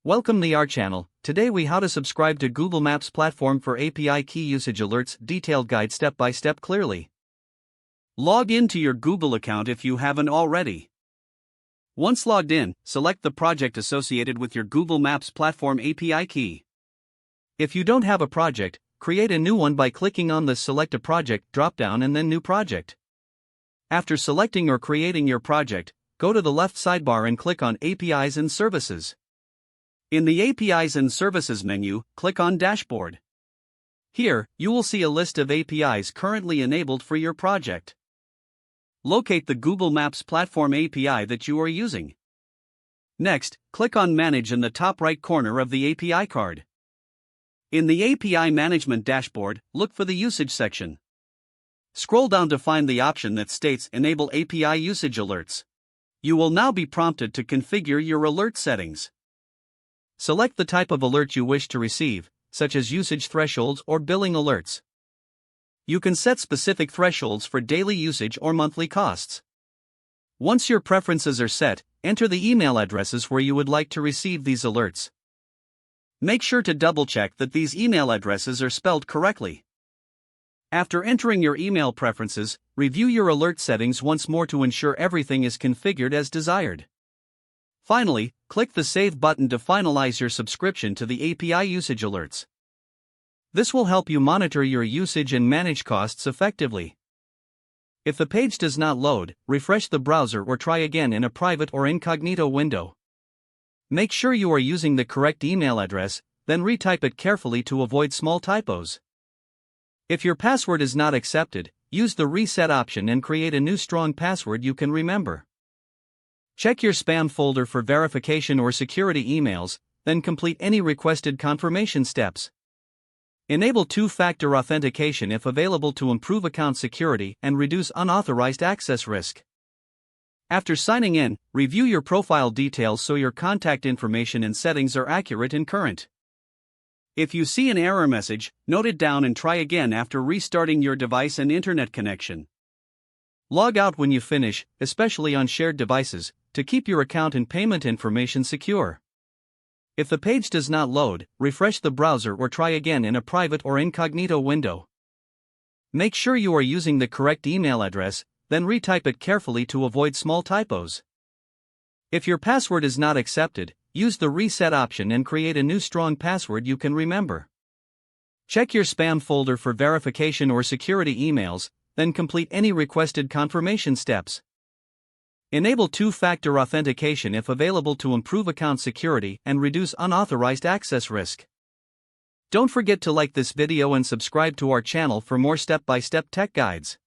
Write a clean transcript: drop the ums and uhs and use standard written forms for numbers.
Welcome to our channel. Today we how to subscribe to Google Maps platform for API key usage alerts, detailed guide step by step clearly. Log in to your Google account if you haven't already. Once logged in, select the project associated with your Google Maps platform API key. If you don't have a project, create a new one by clicking on the Select a Project dropdown and then New Project. After selecting or creating your project, go to the left sidebar and click on APIs and Services. In the APIs and Services menu, click on Dashboard. Here, you will see a list of APIs currently enabled for your project. Locate the Google Maps platform API that you are using. Next, click on Manage in the top right corner of the API card. In the API Management dashboard, look for the Usage section. Scroll down to find the option that states Enable API Usage Alerts. You will now be prompted to configure your alert settings. Select the type of alert you wish to receive, such as usage thresholds or billing alerts. You can set specific thresholds for daily usage or monthly costs. Once your preferences are set, enter the email addresses where you would like to receive these alerts. Make sure to double-check that these email addresses are spelled correctly. After entering your email preferences, review your alert settings once more to ensure everything is configured as desired. Finally, click the Save button to finalize your subscription to the API usage alerts. This will help you monitor your usage and manage costs effectively. If the page does not load, refresh the browser or try again in a private or incognito window. Make sure you are using the correct email address, then retype it carefully to avoid small typos. If your password is not accepted, use the Reset option and create a new strong password you can remember. Check your spam folder for verification or security emails, then complete any requested confirmation steps. Enable two-factor authentication if available to improve account security and reduce unauthorized access risk. After signing in, review your profile details so your contact information and settings are accurate and current. If you see an error message, note it down and try again after restarting your device and internet connection. Log out when you finish, especially on shared devices, to keep your account and payment information secure. If the page does not load, refresh the browser or try again in a private or incognito window. Make sure you are using the correct email address, then retype it carefully to avoid small typos. If your password is not accepted, use the Reset option and create a new strong password you can remember. Check your spam folder for verification or security emails, then complete any requested confirmation steps. Enable two-factor authentication if available to improve account security and reduce unauthorized access risk. Don't forget to like this video and subscribe to our channel for more step-by-step tech guides.